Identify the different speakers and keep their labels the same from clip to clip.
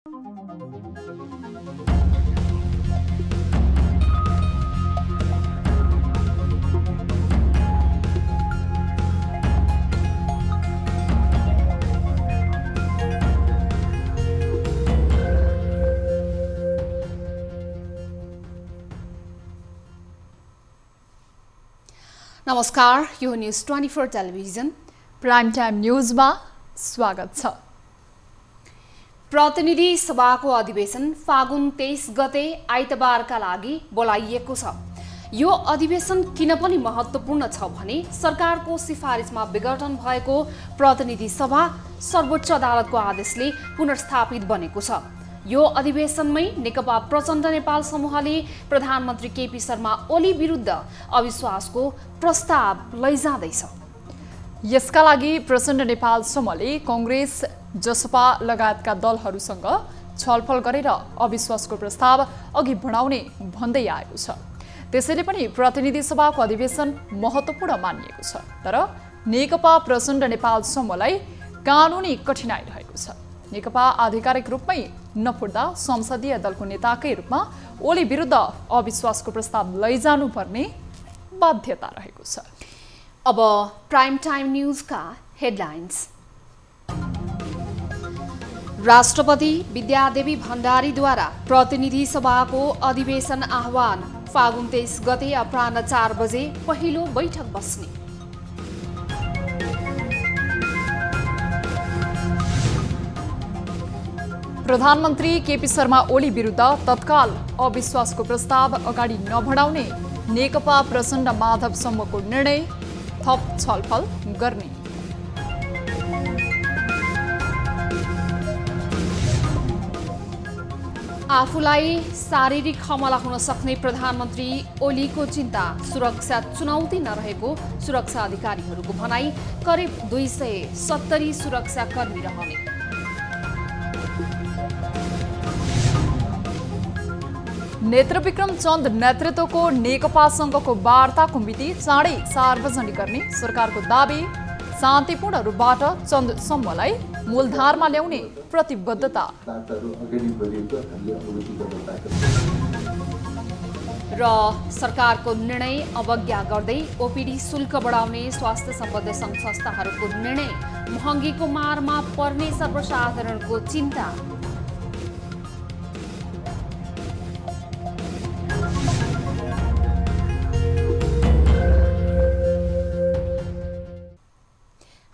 Speaker 1: नमस्कार, यो news 24 television
Speaker 2: prime time न्यूजमा स्वागत छ।
Speaker 1: प्रतिनिधि सभाको अधिवेशन फागुन 23 गते आइतबारका लागि बोलाइएको छ। यो अधिवेशन किन पनि महत्त्वपूर्ण छ भने सरकारको सिफारिसमा विघटन भएको प्रतिनिधि सभा सर्वोच्च अदालतको आदेशले पुनर्स्थापित बनेको छ। यो अधिवेशनमै नेकपा प्रचण्ड नेपाल समूहले प्रधानमन्त्री केपी शर्मा ओली विरुद्ध अविश्वासको प्रस्ताव लैजाँदैछ।
Speaker 2: यसका लागि प्रचण्ड नेपाल समूहले कांग्रेस, जसपा लगायतका दलहरूसँग छलफल गरेर अविश्वासको प्रस्ताव अघि बढाउने भन्दै आएको छ। त्यसैले पनि प्रतिनिधि सभाको अधिवेशन महत्त्वपूर्ण मानिएको छ। तर नेकपा प्रचण्ड नेपाल समूहलाई कानुनी कठिनाइ रहेको छ। नेकपा आधिकारिक रूपमै नफुट्दा संसदीय दलको नेताकै रूपमा ओली विरुद्ध अविश्वासको प्रस्ताव लैजानुपर्ने बाध्यता रहेको छ।
Speaker 1: अब प्राइम टाइम न्यूजका हेडलाइन्स। राष्ट्रपति विद्यादेवी भण्डारीद्वारा प्रतिनिधि सभाको अधिवेशन आह्वान। फागुन 23 गते अपराह्न 4 बजे पहिलो बैठक बस्ने।
Speaker 2: प्रधानमन्त्री केपी शर्मा ओली विरुद्ध तत्काल अविश्वासको प्रस्ताव अगाडि नबढाउने नेकपा प्रचण्ड माधव समूहको निर्णय, थप छलफल गर्ने।
Speaker 1: आफूलाई शारीरिक हमला हुन सक्ने प्रधानमन्त्री ओलीको चिन्ता, सुरक्षा चुनौती नरहेको सुरक्षा अधिकारीहरूको भनाई। करिब 270 सुरक्षाकर्मी रहने।
Speaker 2: नेत्रविक्रम चन्द नेतृत्वको नेकपासँगको वार्ताको मिति चाँडै सार्वजनिक गर्ने सरकारको दाबी। शान्तिपूर्ण रूपबाट चन्द समूहलाई मूलधारमा ल्याउने प्रतिबद्धता।
Speaker 1: र सरकारको निर्णय अवज्ञा गर्दै ओपीडी शुल्क बढाउने स्वास्थ्य सम्बद्ध सङ्घ संस्थाहरूको निर्णय। महँगीको मारमा पर्ने सर्वसाधारणको चिन्ता।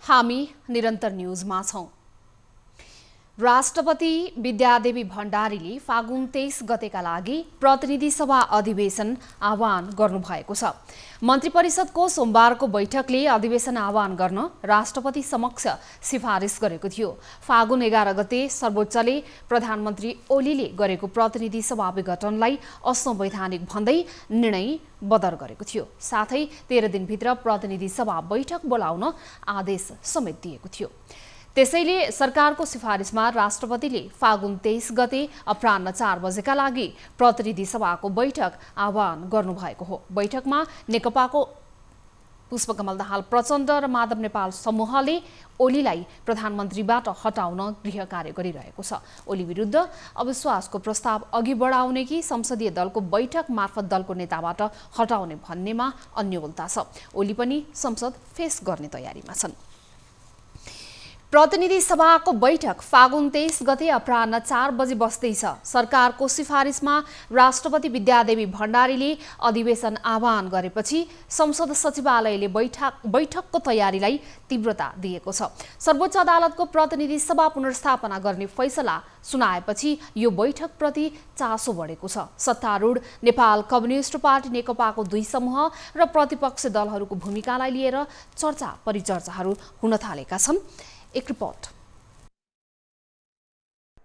Speaker 1: हामी निरन्तर न्यूजमा छौं। राष्ट्रपति विद्यादेवी भण्डारीले फागुन 23 गतेका लागि प्रतिनिधि सभा अधिवेशन आह्वान गर्नुभएको छ। मन्त्री परिषदको सोमबारको बैठकले अधिवेशन आह्वान गर्न राष्ट्रपति समक्ष सिफारिस गरेको थियो। फागुन 11 गते सर्वोच्चले प्रधानमन्त्री ओलीले गरेको प्रतिनिधि सभा विघटनलाई असंवैधानिक भन्दै निर्णय बदर गरेको थियो। साथै 13 दिनभित्र प्रतिनिधि सभा बैठक बोलाउन आदेश समेत दिएको थियो। त्यसैले सरकारको सिफारिसमा राष्ट्रपतिले फागुन 23 गते अपराह्न 4 बजेका लागि प्रतिनिधि सभाको बैठक आह्वान गर्नुभएको हो। बैठकमा नेकपाको पुष्पकमल दाहाल प्रचण्ड र माधव नेपाल समूहले ओलीलाई प्रधानमन्त्रीबाट हटाउन गृह कार्य गरिरहेको छ। ओली विरुद्ध अविश्वासको प्रस्ताव अघि बढाउने कि संसदीय दलको बैठक मार्फत दलको नेताबाट हटाउने भन्नेमा अन्योलता छ। ओली पनि संसद फेस गर्ने तयारीमा छन्। प्रतिनिधि सभाको बैठक फागुन 23 गते अपराह्न 4 बजे बस्दैछ। सरकारको सिफारिसमा राष्ट्रपति विद्यादेवी भण्डारीले अधिवेशन आह्वान गरेपछि संसद सचिवालयले बैठकको तयारीलाई तीव्रता दिएको छ। सर्वोच्च अदालतको प्रतिनिधि सभा पुनर्स्थापना गर्ने फैसला सुनाएपछि यो बैठकप्रति चासो बढेको छ। सत्तारूढ नेपाल कम्युनिस्ट पार्टी नेकपाको 2 समूह र प्रतिपक्षी दलहरूको भूमिकालाई लिएर चर्चा परिचर्चाहरू हुन थालेका छन्। एक रिपोर्ट।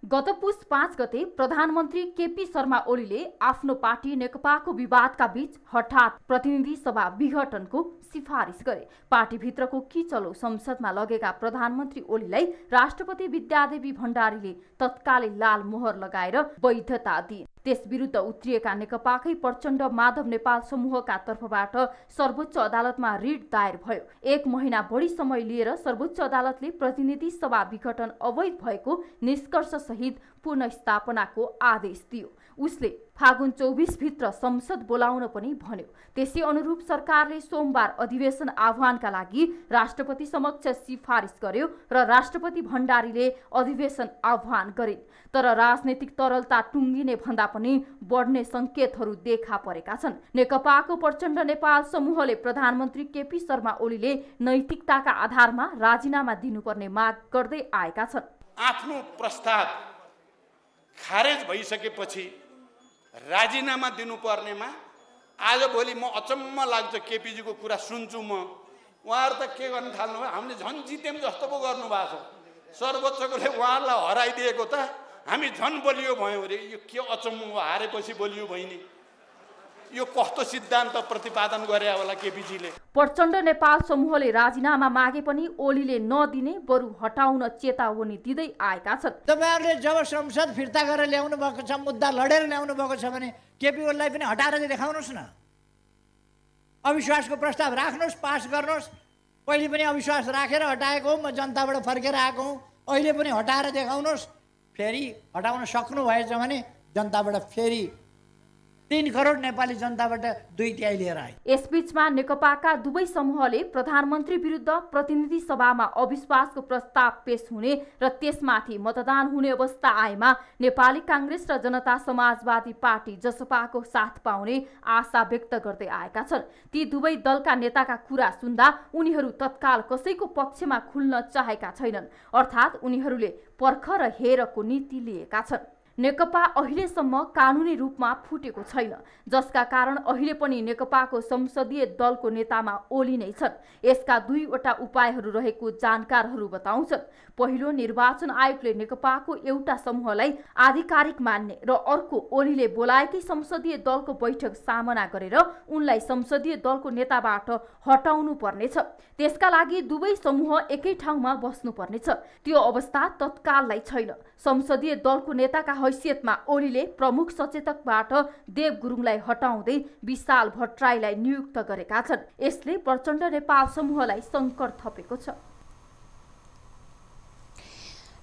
Speaker 3: गत पुस 5 गते प्रधानमन्त्री केपी शर्मा ओलीले आफ्नो पार्टी नेकपाको विवादका बीच हठात प्रतिनिधि सभा विघटनको सिफारिस गरे। पार्टीभित्रको किचलो संसदमा लगेका प्रधानमन्त्री ओलीलाई राष्ट्रपति विद्यादेवी भण्डारीले तत्कालै लाल मोहर लगाएर वैधता दिए। त्यसविरुद्ध उत्रिएका नेकपाकै प्रचण्ड माधव नेपाल समूहका तर्फबाट सर्वोच्च अदालतमा रिट दायर भयो। 1 महिना बढी समय लिएर सर्वोच्च अदालतले प्रतिनिधि सभा विघटन अवैध भएको निष्कर्ष सहित पुनर्स्थापनाको आदेश दियो। उसले फागुन 24 भित्र संसद बोलाउन पनि भन्यो। त्यसै अनुरूप सरकारले सोमबार अधिवेशन आह्वानका लागि राष्ट्रपति समक्ष सिफारिस गर्यो र राष्ट्रपति भण्डारीले अधिवेशन आह्वान गरिन्। तर राजनैतिक तरलता टुङ्गिने भन्दा पनि बढ्ने संकेतहरू देखा परेका छन्। नेकपाको प्रचण्ड नेपाल समूहले प्रधानमन्त्री केपी शर्मा ओलीले नैतिकताका आधारमा राजीनामा दिनुपर्ने माग गर्दै आएका छन्।
Speaker 4: आफ्नो प्रस्ताव खारेज भइसकेपछि राजीनामा दिनुपर्नेमा आजभोलि म अचम्म लाग्छ। केपीजीको कुरा सुन्छु म। उहाँहरू त के गर्न थाल्नु भयो, हामीले झन् जित्यौँ जस्तो पो गर्नुभएको छ। सर्वोच्चकोले उहाँहरूलाई हराइदिएको त हामी झन् बलियो भयौँ अरे। यो के अचम्म हो, हारेपछि बलियो भइने। यो कस्तो सिद्धान्त प्रतिपादन गरे होला केपीजीले।
Speaker 3: प्रचण्ड नेपाल समूहले राजीनामा मागे पनि ओलीले नदिने, बरु हटाउन चेतावनी दिँदै आएका छन्।
Speaker 5: तपाईहरुले जब संसद फिर्ता गरेर ल्याउनु भएको छ, मुद्दा लडेर ल्याउनु भएको छ भने केपी ओलीलाई पनि हटाएर देखाउनुस् न। अविश्वासको प्रस्ताव राख्नुस्, पास गर्नुस्। पहिले पनि अविश्वास राखेर हटाएको म जनताबाट फर्केर आएको हुँ। अहिले पनि हटाएर देखाउनुस्। फेरि हटाउन सक्नु भएछ भने जनताबाट फेरि 3 करोड नेपाली जनताबाट 2/3 लिएर आए।
Speaker 3: यसबीचमा नेकपाका दुवै समूहले प्रधानमन्त्री विरुद्ध प्रतिनिधि सभामा अविश्वासको प्रस्ताव पेश हुने र त्यसमाथि मतदान हुने अवस्था आएमा नेपाली कांग्रेस र जनता समाजवादी पार्टी जसपाको साथ पाउने आशा व्यक्त गर्दै आएका छन्। ती दुवै दलका नेताका कुरा सुन्दा उनीहरू तत्काल कसैको पक्षमा खुल्न चाहेका छैनन्। अर्थात् उनीहरूले पर्ख र हेरको नीति लिएका छन्। नेकपा अहिलेसम्म कानुनी रूपमा फुटेको छैन, जसका कारण अहिले पनि नेकपाको संसदीय दलको नेतामा ओली नै छन्। यसका 2वटा उपायहरू रहेको जानकारहरू बताउँछन्। पहिलो, निर्वाचन आयोगले नेकपाको एउटा समूहलाई आधिकारिक मान्ने र अर्को, ओलीले बोलाएकै संसदीय दलको बैठक सामना गरेर उनलाई संसदीय दलको नेताबाट हटाउनु पर्नेछ। त्यसका लागि दुवै समूह एकै ठाउँमा बस्नुपर्नेछ। त्यो अवस्था तत्काललाई छैन। संसदीय दलको नेताका हैसियतमा ओलीले प्रमुख सचेतकबाट देव गुरुङलाई हटाउँदै विशाल भट्टराईलाई नियुक्त गरेका छन्। यसले प्रचण्ड नेपाल समूहलाई सङ्कट थपेको छ।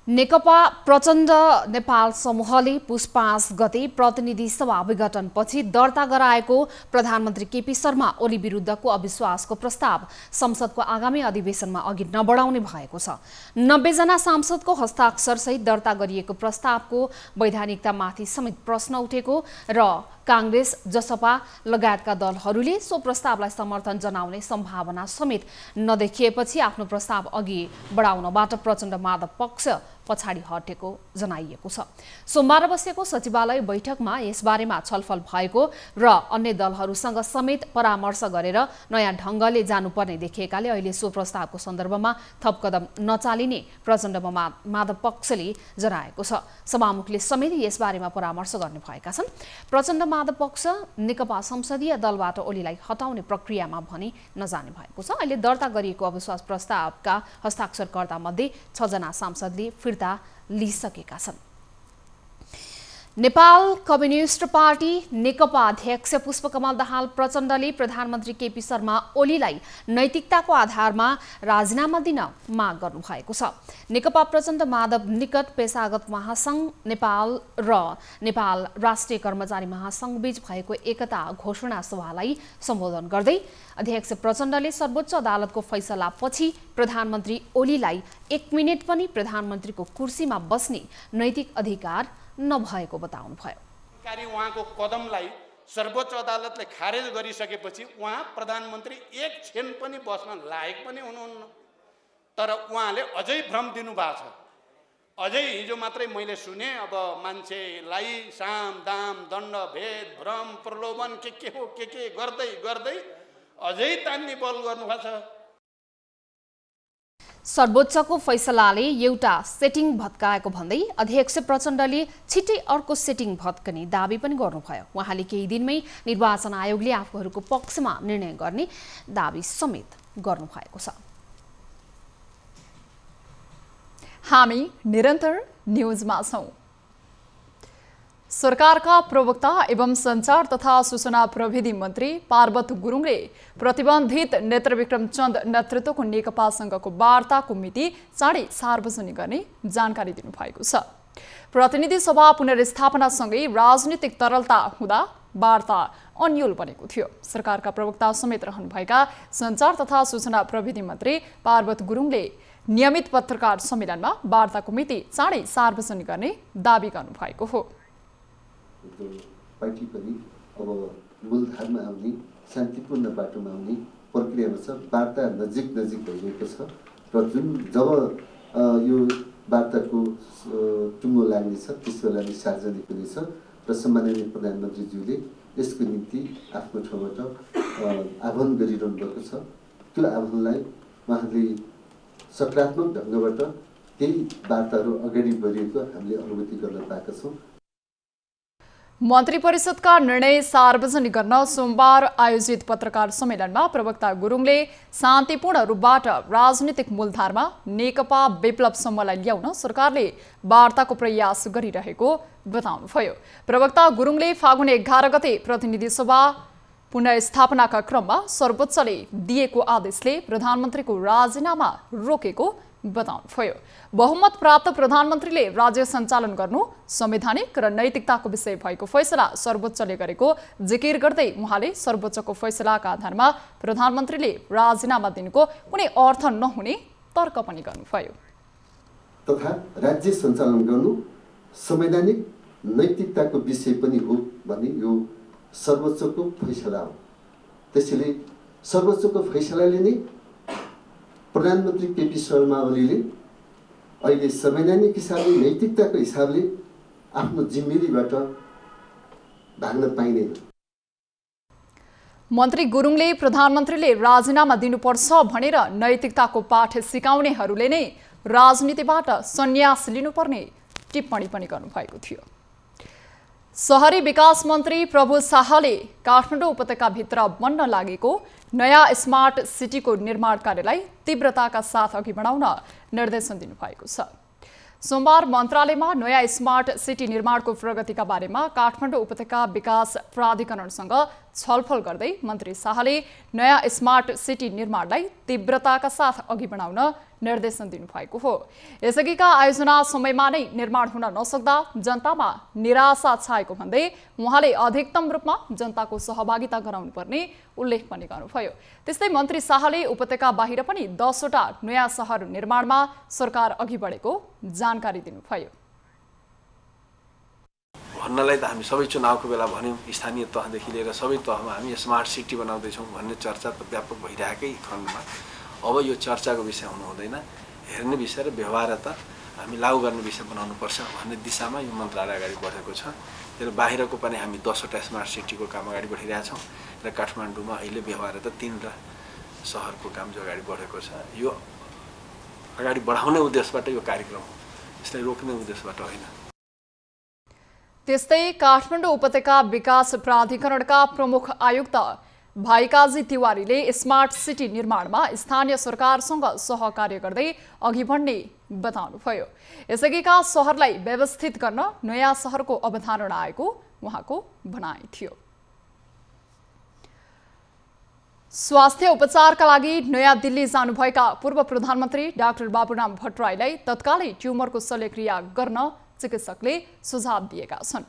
Speaker 1: नेकपा प्रचण्ड नेपाल समूहले पुस 5 गते प्रतिनिधि सभा विघटनपछि दर्ता गराएको प्रधानमन्त्री केपी शर्मा ओली विरुद्धको अविश्वासको प्रस्ताव संसदको आगामी अधिवेशनमा अघि नबढाउने भएको छ। 90 जना सांसदको हस्ताक्षरसहित दर्ता गरिएको प्रस्तावको वैधानिकतामाथि समेत प्रश्न उठेको र कांग्रेस, जसपा लगायतका दलहरूले सो प्रस्तावलाई समर्थन जनाउने सम्भावना समेत नदेखिएपछि आफ्नो प्रस्ताव अघि बढाउनबाट प्रचण्ड माधव पक्ष पछाडि हटेको जनाइएको छ। सोमबार बसेको सचिवालय बैठकमा यसबारेमा छलफल भएको र अन्य दलहरूसँग समेत परामर्श गरेर नयाँ ढङ्गले जानुपर्ने देखिएकाले अहिले सो प्रस्तावको सन्दर्भमा थप कदम नचालिने प्रचण्ड माधव पक्षले जनाएको छ। सभामुखले समेत यसबारेमा परामर्श गर्ने भएका छन्। प्रचण्ड माधव पक्ष नेकपा संसदीय दलबाट ओलीलाई हटाउने प्रक्रियामा भने नजाने भएको छ। अहिले दर्ता गरिएको अविश्वास प्रस्तावका हस्ताक्षरकर्ता मध्ये 6 जना सांसदले फिर्ता लिइसकेका छन्। नेपाल कम्युनिस्ट पार्टी नेकपा अध्यक्ष पुष्पकमल दाहाल प्रचण्डले प्रधानमन्त्री केपी शर्मा ओलीलाई नैतिकताको आधारमा राजीनामा दिन माग गर्नुभएको छ। नेकपा प्रचण्ड माधव निकट पेशागत महासंघ नेपाल र नेपाल राष्ट्रिय कर्मचारी महासंघ बीच भएको एकता घोषणा सभालाई सम्बोधन गर्दै अध्यक्ष प्रचण्डले सर्वोच्च अदालतको फैसलापछि प्रधानमन्त्री ओलीलाई 1 मिनेट पनि प्रधानमन्त्रीको कुर्सीमा बस्ने नैतिक अधिकार नभएको बताउनु भयो।
Speaker 4: उहाँको कदमलाई सर्वोच्च अदालतले खारेज गरिसकेपछि उहाँ प्रधानमन्त्री 1 क्षण पनि बस्न लायक पनि हुनुहुन्न। तर उहाँले अझै भ्रम दिनु भएको छ। अझै हिजो मात्रै मैले सुने, अब मान्छेलाई साम दाम दण्ड भेद भ्रम प्रलोभन के हो के गर्दै गर्दै अझै तान्ने बल गर्नुभएको छ।
Speaker 1: सर्वोच्चको फैसलाले एउटा सेटिङ भत्काएको भन्दै अध्यक्ष प्रचण्डले छिट्टै अर्को सेटिङ भत्कने दाबी पनि गर्नुभयो। उहाँले केही दिनमै निर्वाचन आयोगले आफूहरूको पक्षमा निर्णय गर्ने दाबी समेत गर्नुभएको छ।
Speaker 2: हामी निरन्तर न्यूजमा छौं। सरकारका प्रवक्ता एवं सञ्चार तथा सूचना प्रविधि मन्त्री पार्वत गुरुङले प्रतिबन्धित नेत्रविक्रम चन्द नेतृत्वको नेकपासँगको वार्ताको मिति चाँडै सार्वजनिक गर्ने जानकारी दिनुभएको छ। प्रतिनिधि सभा पुनर्स्थापनासँगै राजनीतिक तरलता हुँदा वार्ता अन्यल बनेको थियो। सरकारका प्रवक्ता समेत रहनुभएका सञ्चार तथा सूचना प्रविधि मन्त्री पार्वत गुरुङले नियमित पत्रकार सम्मेलनमा वार्ताको मिति चाँडै सार्वजनिक गर्ने दाबी गर्नुभएको हो।
Speaker 6: पार्टी पनि अब मूलधारमा आउने शान्तिपूर्ण बाटोमा आउने प्रक्रियामा छ। वार्ता नजिक भइरहेको छ र जब यो वार्ताको टुङ्गो लाग्नेछ त्यस बेला नै सार्वजनिक हुनेछ र सम्माननीय प्रधानमन्त्रीज्यूले यसको निम्ति आफ्नो ठाउँबाट आह्वान गरिरहनु भएको छ। त्यो आह्वानलाई उहाँले सकारात्मक ढङ्गबाट केही वार्ताहरू अगाडि बढिएको हामीले अनुभूति गर्न पाएका छौँ।
Speaker 2: मन्त्री परिषदका निर्णय सार्वजनिक गर्न सोमबार आयोजित पत्रकार सम्मेलनमा प्रवक्ता गुरुङले शान्तिपूर्ण रूपबाट राजनीतिक मूलधारमा नेकपा विप्लवसम्मलाई ल्याउन सरकारले वार्ताको प्रयास गरिरहेको बताउनुभयो। प्रवक्ता गुरुङले फागुन 11 गते प्रतिनिधि सभा पुनर्स्थापनाका क्रममा सर्वोच्चले दिएको आदेशले प्रधानमन्त्रीको राजीनामा रोकेको बताउनुभयो। बहुमत प्राप्त प्रधानमन्त्रीले राज्य सञ्चालन गर्नु संवैधानिक र नैतिकताको विषय भएको फैसला सर्वोच्चले गरेको जिकिर गर्दै उहाँले सर्वोच्चको फैसलाका आधारमा प्रधानमन्त्रीले राजीनामा दिनुको कुनै अर्थ नहुने तर्क पनि गर्नुभयो।
Speaker 6: तथा राज्य सञ्चालन गर्नु संवैधानिक नैतिकताको विषय पनि हो भने यो सर्वोच्चको फैसला हो। त्यसैले सर्वोच्चको फैसलाले नै प्रधानमन्त्री केपी शर्मा ओलीले अहिले संवैधानिक हिसाबले नैतिकताको हिसाबले आफ्नो जिम्मेवारीबाट भाग्न पाइँदैन।
Speaker 2: मन्त्री गुरुङले प्रधानमन्त्रीले राजीनामा दिनुपर्छ भनेर नैतिकताको पाठ सिकाउनेहरूले नै राजनीतिबाट सन्यास लिनुपर्ने टिप्पणी पनि गर्नुभएको थियो। शहरी विकास मन्त्री प्रभु शाहले काठमाडौँ उपत्यकाभित्र बन्न लागेको नयाँ स्मार्ट सिटीको निर्माण कार्यलाई तीव्रताका साथ अघि बढाउन निर्देशन दिनुभएको छ। सोमबार मन्त्रालयमा नयाँ स्मार्ट सिटी निर्माणको प्रगतिका बारेमा काठमाडौँ उपत्यका विकास प्राधिकरणसँग छलफल गर्दै मन्त्री शाहले नयाँ स्मार्ट सिटी निर्माणलाई तीव्रताका साथ अघि बढाउन निर्देशन दिनुभएको हो। यसअघिका आयोजना समयमा नै निर्माण हुन नसक्दा जनतामा निराशा छाएको भन्दै उहाँले अधिकतम रूपमा जनताको सहभागिता गराउनुपर्ने उल्लेख पनि गर्नुभयो। त्यस्तै मन्त्री शाहले उपत्यका बाहिर पनि 10 वटा नयाँ सहर निर्माणमा सरकार अघि बढेको जानकारी दिनुभयो।
Speaker 7: भन्नलाई त हामी सबै चुनावको बेला भन्यौँ, स्थानीय तहदेखि लिएर सबै तहमा हामी स्मार्ट सिटी बनाउँदैछौँ भन्ने चर्चा त व्यापक भइरहेकै खण्डमा अब यो चर्चाको विषय हुनु हुँदैन, हेर्ने विषय र व्यवहार्यता हामी लागू गर्ने विषय बनाउनुपर्छ भन्ने दिशामा यो मन्त्रालय अगाडि बढेको छ। र बाहिरको पनि हामी 10 वटा स्मार्ट सिटीको काम अगाडि बढिरहेछौँ र काठमाडौँमा अहिले व्यवहार्यता 3 सहरको काम जो अगाडि बढेको छ यो अगाडि बढाउने उद्देश्यबाट यो कार्यक्रम हो, यसलाई रोक्ने उद्देश्यबाट होइन।
Speaker 2: त्यस्तै काठमाडौँ उपत्यका विकास प्राधिकरणका प्रमुख आयुक्त भाइकाजी तिवारीले स्मार्ट सिटी निर्माणमा स्थानीय सरकारसँग सहकार्य गर्दै अघि बढ्ने बताउनुभयो। यसअघिका सहरलाई व्यवस्थित गर्न नयाँ सहरको अवधारणा आएको उहाँको भनाइ थियो। स्वास्थ्य उपचारका लागि नयाँ दिल्ली जानुभएका पूर्व प्रधानमन्त्री डाक्टर बाबुराम भट्टराईलाई तत्कालै ट्युमरको शल्यक्रिया गर्न चिकित्सकले सुझाव दिएका छन्।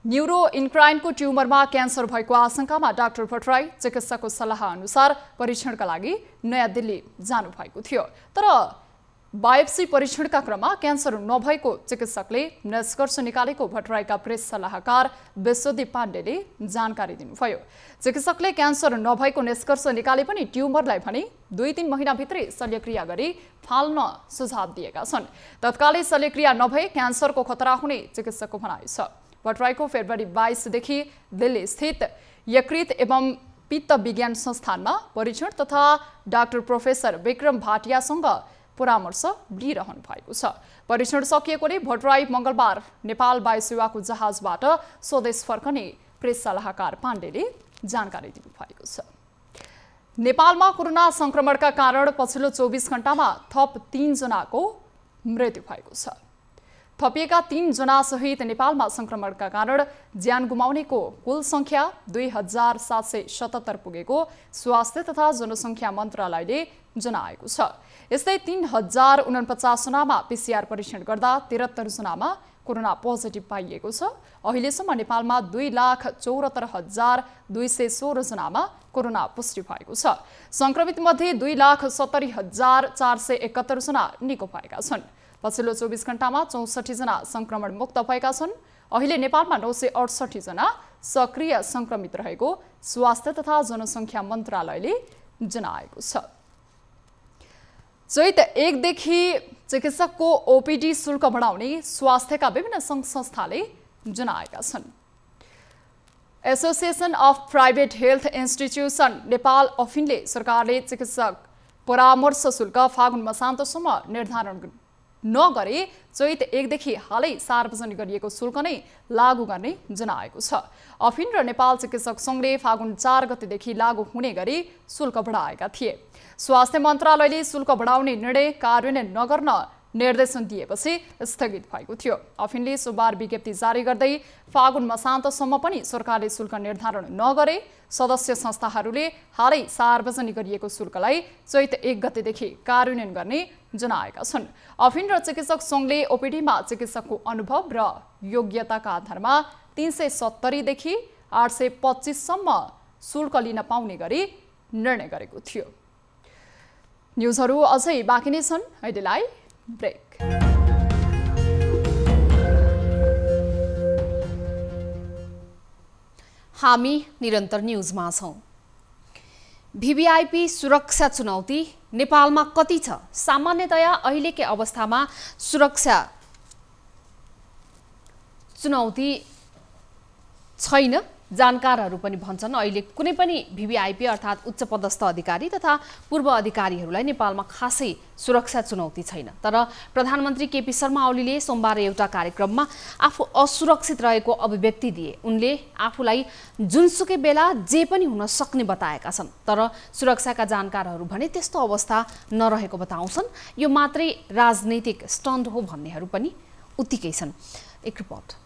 Speaker 2: न्युरो इन्क्राइनको ट्युमरमा क्यान्सर भएको आशंकामा डाक्टर भट्टराई चिकित्सकको सल्लाह अनुसार परीक्षणका लागि नयाँ दिल्ली जानुभएको थियो। तर बायोप्सी परीक्षणका क्रममा क्यान्सर नभएको चिकित्सकले निष्कर्ष निकालेको भट्टराईका प्रेस सल्लाहकार विश्वदीप पाण्डेले जानकारी दिनुभयो। चिकित्सकले क्यान्सर नभएको निष्कर्ष निकाले पनि ट्युमरलाई भने 2-3 महिनाभित्रै शल्यक्रिया गरी फाल्न सुझाव दिएका छन्। तत्कालै शल्यक्रिया नभए क्यान्सरको खतरा हुने चिकित्सकको भनाइ छ। भट्टराईको फेब्रुअरी 22 देखि दिल्ली स्थित यकृत एवं पित्त विज्ञान संस्थानमा परीक्षण तथा डाक्टर प्रोफेसर विक्रम भाटियासँग परामर्श लिइरहनु भएको छ। परीक्षण सकिएकोले भट्टराई मंगलबार नेपाल वायुसेवाको जहाजबाट स्वदेश फर्कने प्रेस सल्लाहकार पाण्डेले जानकारी दिनुभएको छ। नेपालमा कोरोना संक्रमणका कारण पछिल्लो 24 घण्टामा थप 3 जनाको मृत्यु भएको छ। थपिएका 3 जना सहित नेपालमा संक्रमणका कारण ज्यान गुमाउनेको कुल संख्या 2777 पुगेको स्वास्थ्य तथा जनसंख्या मन्त्रालयले जनाएको छ। यस्तै 3049 जनामा PCR परीक्षण गर्दा 73 जनामा कोरोना पोजिटिभ पाइएको छ। अहिलेसम्म नेपालमा 2,74,216 जनामा कोरोना पुष्टि भएको छ। संक्रमित मध्ये 2,70,471 जना निको भएका छन्। पछिल्लो 24 घण्टामा 64 जना संक्रमण मुक्त भएका छन्। अहिले नेपालमा 968 जना सक्रिय संक्रमित रहेको स्वास्थ्य तथा जनसङ्ख्या मन्त्रालयले जनाएको छ। चैत 1 देखि चिकित्सकको ओपीडी शुल्क बढाउने स्वास्थ्यका विभिन्न सङ्घ संस्थाले जनाएका छन्। Association of private health institution Nepal अफिनले सरकारले चिकित्सक परामर्श शुल्क फागुन मसान्तसम्म निर्धारण नगरे चैत 1 देखि हालै सार्वजनिक गरिएको शुल्क नै लागू गर्ने जनाएको छ। अफिन र नेपाल चिकित्सक सङ्घले फागुन 4 गतेदेखि लागू हुने गरी शुल्क बढाएका थिए। स्वास्थ्य मन्त्रालयले शुल्क बढाउने निर्णय कार्यान्वयन नगर्न निर्देशन दिएपछि स्थगित भएको थियो। अफिनले सोमबार विज्ञप्ति जारी गर्दै फागुन मसान्तसम्म पनि सरकारले शुल्क निर्धारण नगरे सदस्य संस्थाहरूले हालै सार्वजनिक गरिएको शुल्कलाई चैत 1 गतेदेखि कार्यान्वयन गर्ने जनाएका छन्। अफिन र चिकित्सक सङ्घले ओपीडीमा चिकित्सकको अनुभव र योग्यताका आधारमा 370 देखि 825 सम्म शुल्क लिन पाउने गरी निर्णय गरेको थियो। न्युजहरू अझै बाँकी नै छन्, अहिलेलाई ब्रेक।
Speaker 1: हामी निरन्तर न्युजमा छौं। भिभिआइपी सुरक्षा चुनौती नेपालमा कति छ? सामान्यतया अहिलेकै अवस्थामा सुरक्षा चुनौती छैन। जानकारहरू पनि भन्छन् अहिले कुनै पनि भिभिआइपी अर्थात् उच्च पदस्थ अधिकारी तथा पूर्व अधिकारीहरूलाई नेपालमा खासै सुरक्षा चुनौती छैन। तर प्रधानमन्त्री केपी शर्मा ओलीले सोमबार एउटा कार्यक्रममा आफू असुरक्षित रहेको अभिव्यक्ति दिए। उनले आफूलाई जुनसुकै बेला जे पनि हुन सक्ने बताएका छन्। तर सुरक्षाका जानकारहरू भने त्यस्तो अवस्था नरहेको बताउँछन्। यो मात्रै राजनैतिक स्टन्ट हो भन्नेहरू पनि उत्तिकै छन्। एक रिपोर्ट।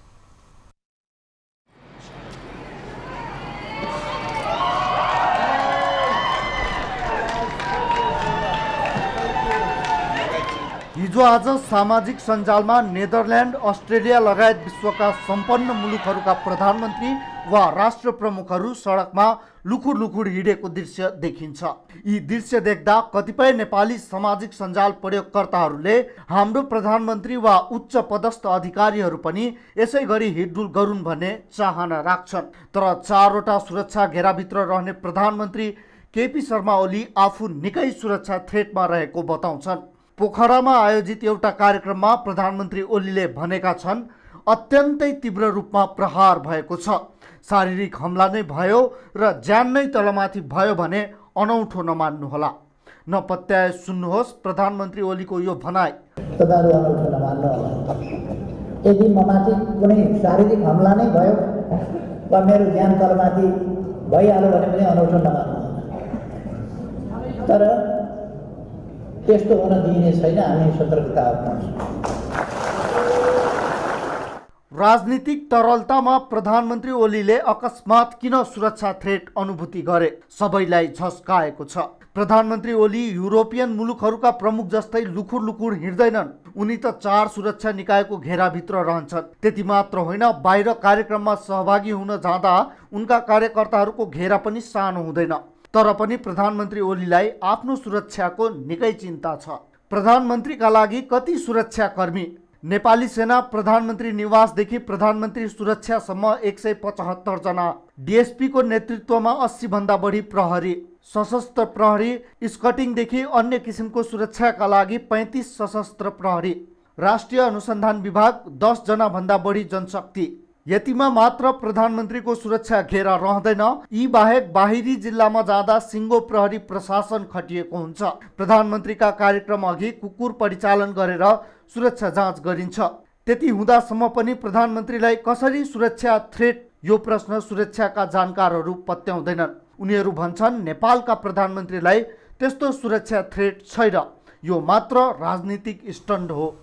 Speaker 8: हिजो आज सामाजिक सञ्जालमा नेदरल्यान्ड, अस्ट्रेलिया लगायत विश्वका सम्पन्न मुलुकहरूका प्रधानमन्त्री वा राष्ट्र प्रमुखहरू सडकमा लुखुर लुखुर हिँडेको दृश्य देखिन्छ। यी दृश्य देख्दा कतिपय नेपाली सामाजिक सञ्जाल प्रयोगकर्ताहरूले हाम्रो प्रधानमन्त्री वा उच्च पदस्थ अधिकारीहरू पनि यसै गरी हिँडडुल गरून् भन्ने चाहना राख्छन्। तर 4वटा सुरक्षा घेराभित्र रहने प्रधानमन्त्री केपी शर्मा ओली आफू निकै सुरक्षा थ्रेटमा रहेको बताउँछन्। पोखरामा आयोजित एउटा कार्यक्रममा प्रधानमन्त्री ओलीले भनेका छन्, अत्यन्तै तीव्र रूपमा प्रहार भएको छ। शारीरिक हमला नै भयो र ज्यान नै तलमाथि भयो भने अनौठो नमान्नुहोला। नपत्याए सुन्नुहोस् प्रधानमन्त्री ओलीको यो भनाइ।
Speaker 9: तपाईहरु अनौठो नमान्नुहोला। यदि ममाथि कुनै शारीरिक हमला नै भयो वा मेरो ज्यान तलमाथि भइहाल्यो भने पनि अनौठो नमान्नुहोला। तर त्यस्तो हुन दिइने छैन। हामी सतर्कता अप्नाउँछौँ।
Speaker 8: राजनीतिक तरलतामा प्रधानमन्त्री ओलीले अकस्मात किन सुरक्षा थ्रेट अनुभूति गरे? सबैलाई झस्काएको छ। प्रधानमन्त्री ओली युरोपियन मुलुकहरूका प्रमुख जस्तै लुखुर लुखुर हिँड्दैनन्। उनी त 4 सुरक्षा निकायको घेराभित्र रहन्छन्। त्यति मात्र होइन, बाहिर कार्यक्रममा सहभागी हुन जाँदा उनका कार्यकर्ताहरूको घेरा पनि सानो हुँदैन। तर पनि प्रधानमन्त्री ओलीलाई आफ्नो सुरक्षाको निकै चिन्ता छ। प्रधानमन्त्रीका लागि कति सुरक्षाकर्मी? नेपाली सेना प्रधानमन्त्री निवासदेखि प्रधानमन्त्री सुरक्षासम्म 175 जना, डीएसपी को नेतृत्वमा 80 भन्दा बढी प्रहरी, सशस्त्र प्रहरी, स्कटिङदेखि अन्य किसिमको सुरक्षाका लागि 35 सशस्त्र प्रहरी, राष्ट्रिय अनुसन्धान विभाग 10 जना भन्दा बढी जनशक्ति। यतिमा मात्र प्रधानमन्त्रीको सुरक्षा घेरा रहँदैन। यी बाहेक बाहिरी जिल्लामा जाँदा सिङ्गो प्रहरी प्रशासन खटिएको हुन्छ। प्रधानमन्त्रीका कार्यक्रम अघि कुकुर परिचालन गरेर सुरक्षा जाँच गरिन्छ। त्यति हुँदासम्म पनि प्रधानमन्त्रीलाई कसरी सुरक्षा थ्रेट? यो प्रश्न सुरक्षाका जानकारहरू पत्याउँदैनन्। उनीहरू भन्छन् नेपालका प्रधानमन्त्रीलाई त्यस्तो सुरक्षा थ्रेट छैन। यो मात्र राजनीतिक स्टन्ट हो।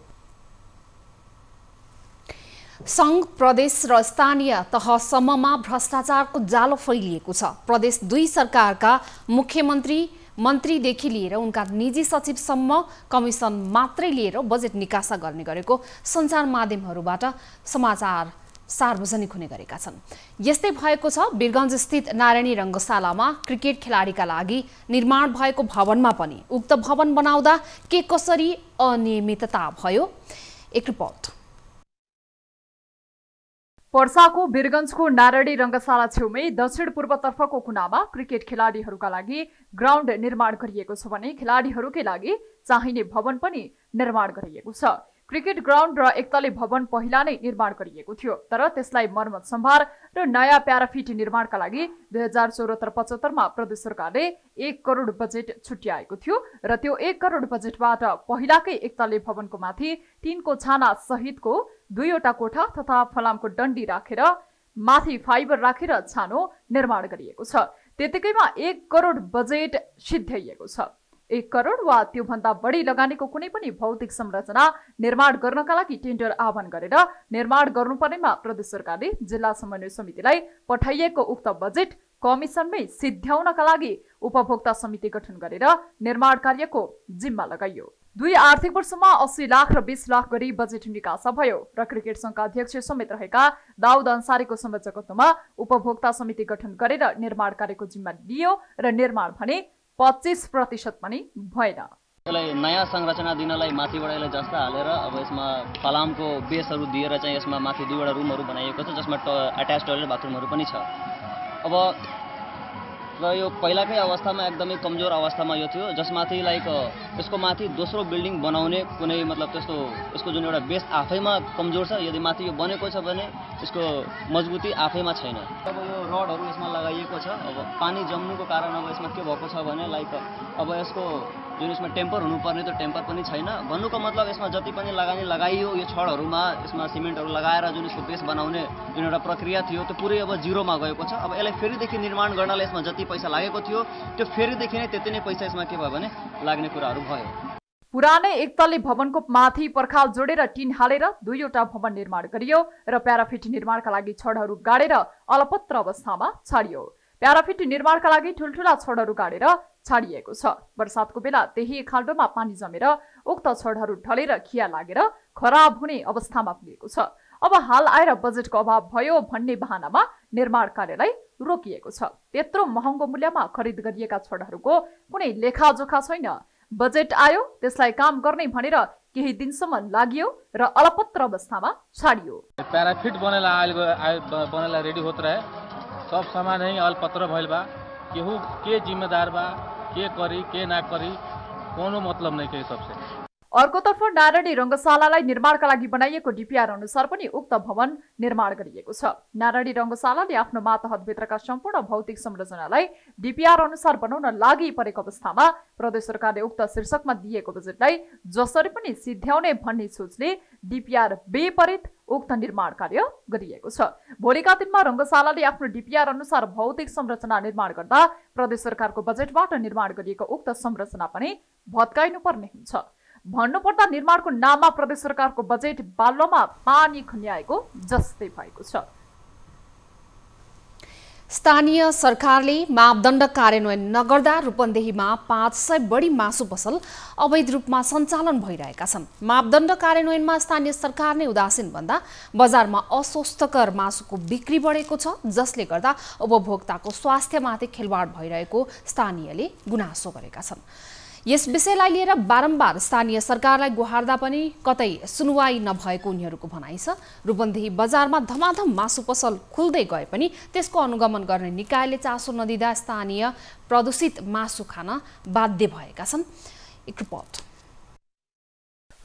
Speaker 1: सङ्घ, प्रदेश र स्थानीय तहसम्ममा भ्रष्टाचारको जालो फैलिएको छ। प्रदेश 2 सरकारका मुख्यमन्त्री मन्त्रीदेखि लिएर उनका निजी सचिवसम्म कमिसन मात्रै लिएर बजेट निकासा गर्ने गरेको सञ्चार माध्यमहरूबाट समाचार सार्वजनिक हुने गरेका छन्। यस्तै भएको छ वीरगञ्ज स्थित नारायणी रङ्गशालामा क्रिकेट खेलाडीका लागि निर्माण भएको भवनमा पनि उक्त भवन बनाउँदा के कसरी अनियमितता भयो, एक रिपोर्ट।
Speaker 2: पर्साको वीरगञ्जको नारायणी रङ्गशाला छेउमै दक्षिण पूर्वतर्फको कुनामा क्रिकेट खेलाडीहरूका लागि ग्राउन्ड निर्माण गरिएको छ भने खेलाडीहरूकै लागि चाहिने भवन पनि निर्माण गरिएको छ। क्रिकेट ग्राउन्ड र एकतले भवन पहिला नै निर्माण गरिएको थियो, तर त्यसलाई मर्मत सम्भार र नयाँ प्याराफिट निर्माणका लागि 2074-75 मा प्रदेश सरकारले 1 करोड बजेट छुट्याएको थियो र त्यो 1 करोड बजेटबाट पहिलाकै एकतले भवनको माथि टिनको छाना सहितको 2वटा कोठा तथा फलामको डन्डी राखेर माथि फाइबर राखेर छानो निर्माण गरिएको छ। त्यतिकैमा 1 करोड बजेट सिद्ध्याइएको छ। 1 करोड वा त्योभन्दा बढी लगानीको कुनै पनि भौतिक संरचना निर्माण गर्नका लागि टेन्डर आह्वान गरेर निर्माण गर्नुपर्नेमा प्रदेश सरकारले जिल्ला समन्वय समितिलाई पठाइएको उक्त बजेट कमिसनमै सिद्ध्याउनका लागि उपभोक्ता समिति गठन गरेर निर्माण कार्यको जिम्मा लगाइयो। 2 आर्थिक वर्षमा 80 लाख र 20 लाख गरी बजेट निकासा भयो र क्रिकेट संघका अध्यक्ष समेत रहेका दाउद अन्सारीको संयोजकत्वमा उपभोक्ता समिति गठन गरेर निर्माण कार्यको जिम्मा लियो र निर्माण भने 25% पनि भएन।
Speaker 10: यसलाई नयाँ संरचना दिनलाई माथिबाट यसलाई जस्ता हालेर अब यसमा फलामको बेसहरू दिएर चाहिँ यसमा माथि 2वटा रुमहरू बनाइएको छ जसमा अट्याच टोयलेट बाथरुमहरू पनि छ। अब र यो पहिलाकै अवस्थामा एकदमै कमजोर अवस्थामा यो थियो, जसमाथि लाइक यसको माथि दोस्रो बिल्डिङ बनाउने कुनै मतलब त्यस्तो यसको जुन एउटा बेस आफैमा कमजोर छ। यदि माथि यो बनेको छ भने यसको मजबुती आफैमा छैन। अब यो रडहरू यसमा लगाइएको छ। अब पानी जम्नुको कारण अब यसमा के भएको छ भने लाइक अब यसको जुन यसमा टेम्पर हुनुपर्ने त्यो टेम्पर पनि छैन। भन्नुको मतलब यसमा जति पनि लगानी लगाइयो यो छडहरूमा यसमा सिमेन्टहरू लगाएर जुन यसको बेस बनाउने जुन एउटा प्रक्रिया थियो त्यो पुरै अब जिरोमा गएको छ। अब यसलाई फेरिदेखि निर्माण गर्नलाई यसमा जति पैसा लागेको थियो त्यो फेरिदेखि नै त्यति नै पैसा यसमा के भयो भने लाग्ने कुराहरू भयो।
Speaker 2: पुरानै एकतले भवनको माथि पर्खाल जोडेर टिन हालेर 2वटा भवन निर्माण गरियो र प्याराफिट निर्माणका लागि छडहरू गाडेर अलपत्र अवस्थामा छाडियो। प्याराफिट निर्माणका लागि ठुल्ठुला छडहरू गाडेर छाडिएको छ। बर्सातको बेला त्यही खाल्डोमा पानी जमेर उक्त छडहरू ढलेर खिया लागेर खराब हुने अवस्थामा पुगेको छ। अब हाल आएर बजेटको अभाव भयो भन्ने बहानामा निर्माण कार्यलाई रोकिएको छ। त्यत्रो महँगो मूल्यमा खरिद गरिएका छडहरूको कुनै लेखाजोखा छैन। बजेट आयो त्यसलाई काम गर्ने भनेर केही दिनसम्म लागियो र अलपत्र अवस्थामा छाडियो।
Speaker 11: प्याराफिट बनेला रेडी होत रहे, सब सामान ही अलपत्र भइल बा। केहू के जिम्मेदार बा, के करी के ना करी कोनो मतलब नहीं के सबसे।
Speaker 2: अर्कोतर्फ नारायणी रङ्गशालालाई निर्माणका लागि बनाइएको डिपिआर अनुसार पनि उक्त भवन निर्माण गरिएको छ। नारायणी रङ्गशालाले आफ्नो मातहतभित्रका सम्पूर्ण भौतिक संरचनालाई डिपिआर अनुसार बनाउन लागि परेको अवस्थामा प्रदेश सरकारले उक्त शीर्षकमा दिएको बजेटलाई जसरी पनि सिद्ध्याउने भन्ने सोचले डिपिआर बेपरित उक्त निर्माण कार्य गरिएको छ। भोलिका दिनमा रङ्गशालाले आफ्नो डिपिआर अनुसार भौतिक संरचना निर्माण गर्दा प्रदेश सरकारको बजेटबाट निर्माण गरिएको उक्त संरचना पनि भत्काइनु पर्ने हुन्छ। भन्नुपर्दा निर्माणको नाममा प्रदेश सरकारको बजेट बाल्लोमा पानी खन्याएको जस्तै भएको छ।
Speaker 1: स्थानीय सरकारले मापदण्ड कार्यान्वयन नगर्दा रूपन्देहीमा 500 बढी मासु पसल अवैध रूपमा सञ्चालन भइरहेका छन्। मापदण्ड कार्यान्वयनमा स्थानीय सरकार नै उदासीन भन्दा बजारमा अस्वस्थकर मासुको बिक्री बढेको छ, जसले गर्दा उपभोक्ताको स्वास्थ्यमाथि खेलवाड भइरहेको स्थानीयले गुनासो गरेका छन्। यस विषयलाई लिएर बारम्बार स्थानीय सरकारलाई गुहार्दा पनि कतै सुनवाई नभएको उनीहरूको भनाइ छ। रूपन्देही बजारमा धमाधम मासु पसल खुल्दै गए पनि त्यसको अनुगमन गर्ने निकायले चासो नदिँदा स्थानीय प्रदूषित मासु खान बाध्य भएका छन्। एक रिपोर्ट।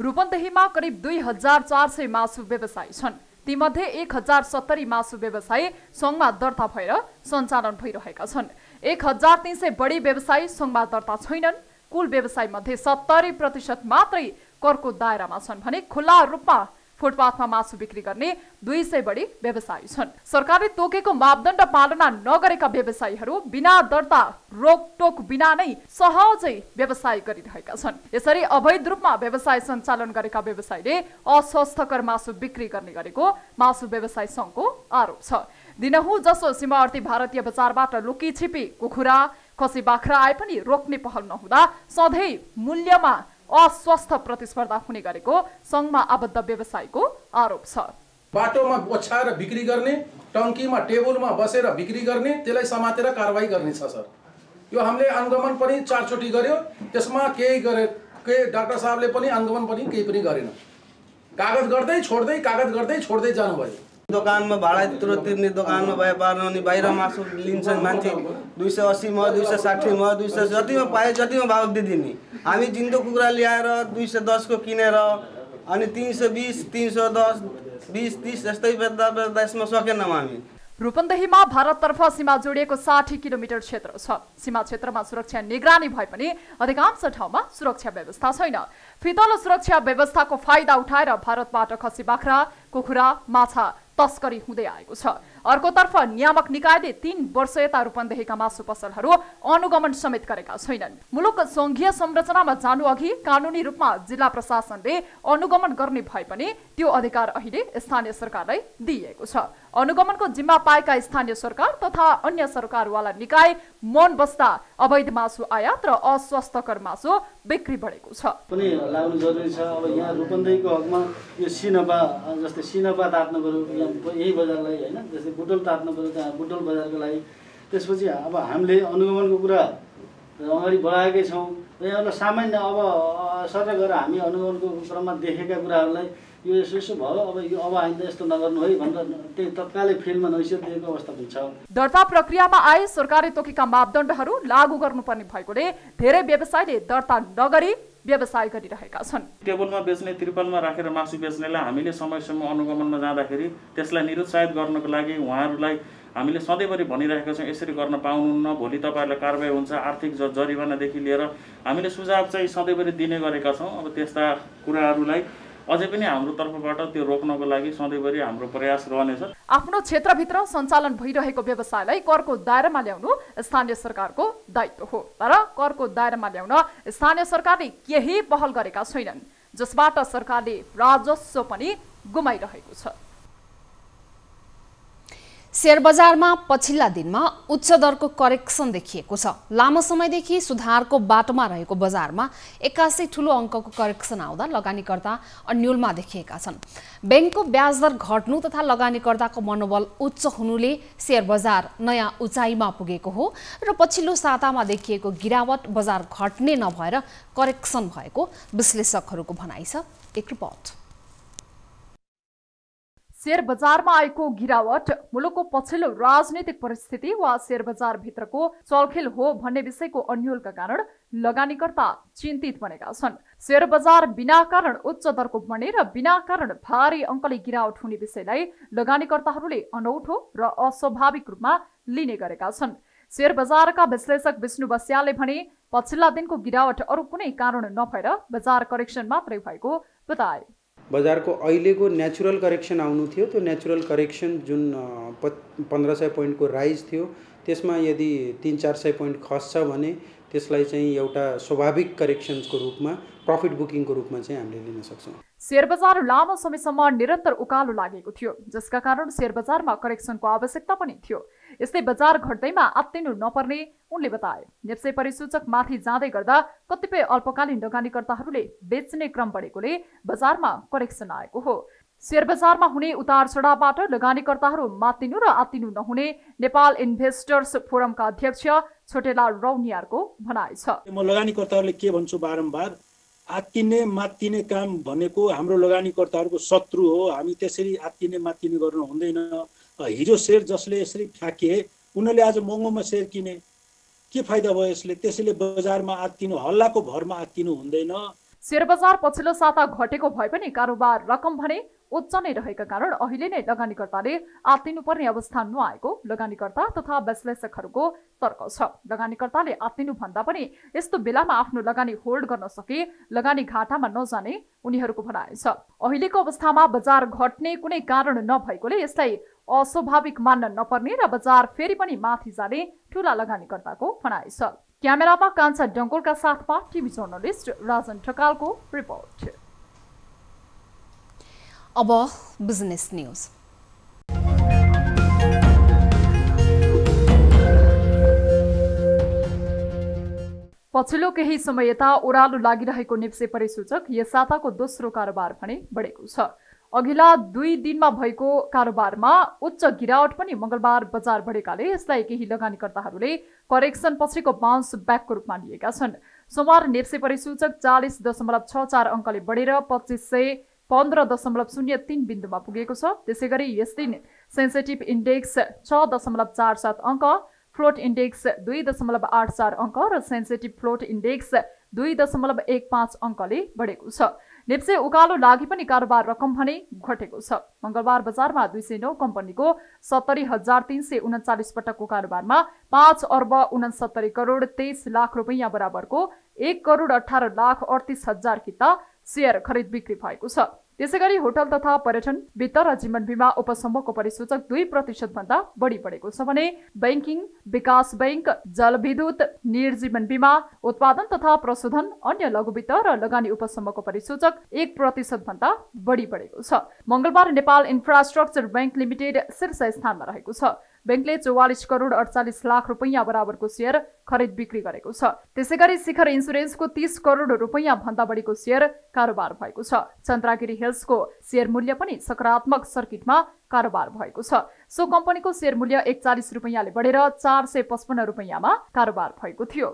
Speaker 2: रूपन्देहीमा करिब 2400 मासु व्यवसायी छन्। तीमध्ये 1070 मासु व्यवसायी सङ्घमा दर्ता भएर सञ्चालन भइरहेका छन्। 1300 बढी व्यवसायी सङ्घमा दर्ता छैनन्। कुल व्यवसाय मध्ये 70% मात्रै करको दायरामा छन् भने खुल्ला रूपमा फुटपाथमा मासु बिक्री गर्ने 200 बढी व्यवसायी छन्। सरकारले तोकेको मापदण्ड पालना नगरेका व्यवसायीहरू बिना दर्ता रोकटोक बिना नै सहजै व्यवसाय गरिरहेका छन्। यसरी अवैध रूपमा व्यवसाय सञ्चालन गरेका व्यवसायीले अस्वस्थकर मासु बिक्री गर्ने गरेको मासु व्यवसाय सङ्घको आरोप छ। दिनहुँ जसो सीमावर्ती भारतीय बजारबाट लुकी छिपी कुखुरा, खसी बाख्रा आए पनि रोक्ने पहल नहुँदा सधैँ मूल्यमा अस्वस्थ प्रतिस्पर्धा हुने गरेको सङ्घमा आबद्ध व्यवसायीको आरोप छ।
Speaker 12: बाटोमा ओछ्याएर बिक्री गर्ने, टङ्कीमा टेबलमा बसेर बिक्री गर्ने, त्यसलाई समातेर कारवाही गर्ने छ सर। यो हामीले अनुगमन पनि 4 चोटि गर्यो, त्यसमा केही डाक्टर साहबले पनि अनुगमन पनि केही पनि गरेन। कागज गर्दै छोड्दै जानुभयो।
Speaker 13: दोकानमा भाडा त्यत्रो तिर्ने, दोकानमा व्यापार अनि बाहिर मासु लिन्छन् मान्छे 280 म 260 म 200 जतिमा पाए जतिमा भाव दिदिने। हामी जिन्दो कुखुरा ल्याएर 210 को किनेर अनि 320 310 20 30 यस्तै बेच्दा यसमा सकेनौँ हामी।
Speaker 2: रूपन्देहीमा भारततर्फ सीमा जोडिएको 60 किलोमिटर क्षेत्र छ। सीमा क्षेत्रमा सुरक्षा निगरानी भए पनि अधिकांश ठाउँमा सुरक्षा व्यवस्था छैन। फितलो सुरक्षा व्यवस्थाको फाइदा उठाएर भारतबाट खसी बाख्रा, कुखुरा, माछा तस्करी हुँदै आएको छ। अर्कोतर्फ नियामक निकायले 3 वर्ष यता रूपन्देहीका मासु पसलहरू अनुगमन समेत गरेका छैनन्। मुलुक सङ्घीय संरचनामा जानु अघि कानुनी रूपमा जिल्ला प्रशासनले अनुगमन गर्ने भए पनि त्यो अधिकार अहिले स्थानीय सरकारलाई दिइएको छ। अनुगमनको जिम्मा पाएका स्थानीय सरकार तथा अन्य सरकारवाला निकाय मौन बस्दा अवैध मासु आयात र अस्वास्थ्यकर मासु बिक्री बढेको छ
Speaker 14: पनि लाग्नु जरुरी छ। अब यहाँ रूपन्देहीको हकमा यो सिनपा जस्तै सिनपा तात्नु पर्यो यही बजारलाई हैन, जस्तै बुटोल तात्नु पर्यो त्यहाँ बुटोल बजारको लागि। त्यसपछि अब हामीले अनुगमनको कुरा अगाडि बढाएकै छौँ। यहाँलाई सामान्य अब सर गएर हामी अनुगमनको क्रममा देखेका कुराहरूलाई यो यसो भयो, अब आइन्दा यस्तो नगर्नु है भनेर त्यही तत्कालै फिल्डमा नैसियत दिएको अवस्था पनि छ।
Speaker 2: दर्ता प्रक्रियामा आए सरकारी तोकेका मापदण्डहरू लागू गर्नुपर्ने भएकोले धेरै व्यवसायीले दर्ता नगरी व्यवसाय गरिरहेका छन्।
Speaker 15: टेबलमा बेच्ने, त्रिपलमा राखेर मासु बेच्नेलाई हामीले समयसम्म अनुगमनमा जाँदाखेरि त्यसलाई निरुत्साहित गर्नको लागि उहाँहरूलाई हामीले सधैँभरि भनिरहेका छौँ यसरी गर्न पाउनुहुन्न, भोलि तपाईँहरूलाई कारबाही हुन्छ, आर्थिक जरिवानादेखि लिएर हामीले सुझाव चाहिँ सधैँभरि दिने गरेका छौँ। अब त्यस्ता कुराहरूलाई अझै पनि हाम्रो तर्फबाट त्यो रोक्नको लागि सधैँभरि हाम्रो प्रयास रहनेछ।
Speaker 2: आफ्नो क्षेत्रभित्र सञ्चालन भइरहेको व्यवसायलाई करको दायरामा ल्याउनु स्थानीय सरकारको दायित्व हो, तर करको दायरामा ल्याउन स्थानीय सरकारले केही पहल गरेका छैनन्, जसबाट सरकारले राजस्व पनि गुमाइरहेको छ।
Speaker 1: शेयर बजारमा पछिल्ला दिनमा उच्च दरको करेक्सन देखिएको छ। लामो समयदेखि सुधारको बाटोमा रहेको बजारमा 81 ठूलो अङ्कको करेक्सन आउँदा लगानीकर्ता अन्योलमा देखिएका छन्। बैंकको ब्याज दर घट्नु तथा लगानीकर्ताको मनोबल उच्च हुनुले शेयर बजार नयाँ उचाइमा पुगेको हो र पछिल्लो सातामा देखिएको गिरावट बजार घट्ने नभएर करेक्सन भएको विश्लेषकहरूको भनाइ छ। एक रिपोर्ट।
Speaker 2: शेयर बजारमा आएको गिरावट मुलुकको पछिल्लो राजनीतिक परिस्थिति वा शेयर बजार भित्रको चलखेल हो भन्ने विषयको अन्योलका कारण लगानीकर्ता चिन्तित बनेका छन्। शेयर बजार बिना कारण उच्च दरको बढ्ने र बिना कारण भारी अङ्कले गिरावट हुने विषयलाई लगानीकर्ताहरूले अनौठो र अस्वाभाविक रूपमा लिने गरेका छन्। शेयर बजारका विश्लेषक विष्णु बस्यालले भने पछिल्ला दिनको गिरावट अरू कुनै कारण नभएर बजार करेक्सन मात्रै भएको बताए।
Speaker 16: बजारको अहिलेको नेचुरल करेक्सन आउनु थियो, त्यो नेचुरल करेक्सन जुन 1500 पोइन्टको राइज थियो त्यसमा यदि 300-400 पोइन्ट खस्छ भने त्यसलाई चाहिँ एउटा स्वाभाविक करेक्सनको रूपमा प्रफिट बुकिङको रूपमा चाहिँ हामीले लिन सक्छौँ।
Speaker 2: शेयर बजार लामो समयसम्म निरन्तर उकालो लागेको थियो, जसका कारण शेयर बजारमा करेक्सनको आवश्यकता पनि थियो। यस्तै बजार घट्दैमा आत्तिनु नपर्ने उनले बताए। नेप्से परिसूचक माथि जाँदै गर्दा कतिपय अल्पकालीन लगानीकर्ताहरूले बेच्ने क्रम बढेकोले बजारमा करेक्सन आएको हो। शेयर बजारमा हुने उतार चढावबाट लगानीकर्ताहरू मात्तिनु र आत्तिनु नहुने नेपाल इन्भेस्टर्स फोरमका अध्यक्ष छोटेलाल रौनियारको भनाइ छ।
Speaker 17: म लगानीकर्ताहरूले के भन्छु बारम्बार, आत्तिने मात्तिने काम भनेको हाम्रो लगानीकर्ताहरूको शत्रु हो। हामी त्यसरी आत्तिने मात्तिने गर्नु हुँदैन। हिजो शेयर जसले यसरी फ्याँके उनीहरूले आज महँगोमा शेयर किने, के फाइदा भयो यसले? त्यसैले बजारमा आत्तिनु, हल्लाको भरमा आत्तिनु हुँदैन।
Speaker 2: शेयर बजार पछिल्लो साता घटेको भए पनि कारोबार रकम भने उच्च नै रहेका कारण अहिले नै लगानीकर्ताले आत्तिनु पर्ने अवस्था नआएको लगानीकर्ता तथा विश्लेषकहरूको तर्क छ। लगानीकर्ताले आत्तिनु भन्दा पनि यस्तो बेलामा आफ्नो लगानी होल्ड गर्न सके लगानी घाटामा नजाने उनीहरूको भनाइ छ। अहिलेको अवस्थामा बजार घट्ने कुनै कारण नभएकोले यसलाई अस्वाभाविक मान्न नपर्ने र बजार फेरि पनि माथि जाने ठूला लगानीकर्ताको भनाइ छ। क्यामेरामा कान्छा डङ्गोलका साथमा टिभी जर्नलिस्ट राजन ठकालको रिपोर्ट।
Speaker 1: अब बिजनेस न्यूज।
Speaker 2: पछिल्लो केही समय यता ओह्रालो लागिरहेको नेप्से परिसूचक यस साताको दोस्रो कारोबार भने बढेको छ। अघिल्ला 2 दिनमा भएको कारोबारमा उच्च गिरावट पनि मंगलबार बजार बढेकाले यसलाई केही लगानीकर्ताहरूले करेक्सन पछिको बाउन्स ब्याकको रूपमा लिएका छन्। सोमबार नेप्से परिसूचक 40.64 अङ्कले बढेर 2515.03 बिन्दुमा पुगेको छ। त्यसैगरी यस दिन सेन्सिटिभ इन्डेक्स 6.47 अङ्क, फ्लोट इन्डेक्स 2.84 अङ्क र सेन्सिटिभ फ्लोट इन्डेक्स 2.15 अङ्कले बढेको छ। नेप्से उकालो लागि पनि कारोबार रकम भने घटेको छ। मंगलबार बजारमा 209 कम्पनीको 70,339 पटकको कारोबारमा 5 अर्ब 69 करोड 23 लाख रुपैयाँ बराबरको 1 करोड 18 लाख 38 हजार किता शेयर खरिद बिक्री भएको छ। त्यसैगरी होटल तथा पर्यटन, वित्त र जीवन बीमा उपसमूहको परिसूचक 2% भन्दा बढी बढेको छ भने बैंकिङ, विकास बैंक, जलविद्युत, निर्जीवन बीमा, उत्पादन तथा प्रशोधन, अन्य लघु वित्त र लगानी उपसमूहको परिसूचक 1% भन्दा बढी बढेको छ। मंगलबार नेपाल इन्फ्रास्ट्रक्चर बैंक लिमिटेड शीर्ष स्थानमा रहेको छ। बैंकले 44 करोड 48 लाख रुपैयाँ बराबरको शेयर खरिद बिक्री गरेको छ। त्यसैगरी शिखर इन्सुरेन्सको 30 करोड रुपैयाँ भन्दा बढीको शेयर कारोबार भएको छ। चन्द्रागिरी हिल्सको शेयर मूल्य पनि सकारात्मक सर्किटमा कारोबार भएको छ। सो कम्पनीको शेयर मूल्य 41 रुपैयाँले बढेर 455 रुपैयाँमा कारोबार भएको थियो।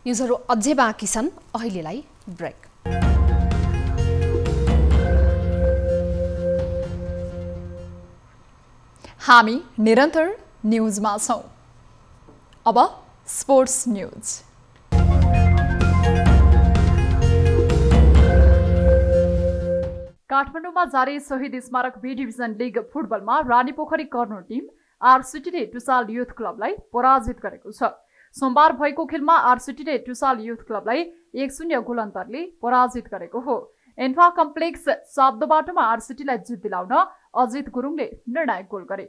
Speaker 1: न्युजहरू अझै बाँकी छन्, अहिलेलाई ब्रेक।
Speaker 2: हामी निरन्तर न्युजमा छौं। अब स्पोर्ट्स न्युज। काठमाडौँमा जारी शहीद स्मारक बी डिभिजन लिग फुटबलमा रानीपोखरी कर्नर टिम आरसिटीले टुसाल युथ क्लबलाई पराजित गरेको छ। सोमबार भएको खेलमा आरसिटीले टुसाल युथ क्लबलाई 1-0 गोल अन्तरले पराजित गरेको हो। एन्फा कम्प्लेक्स 7 बाटोमा आरसिटीलाई जित दिलाउन अजित गुरुङले निर्णायक गोल गरे।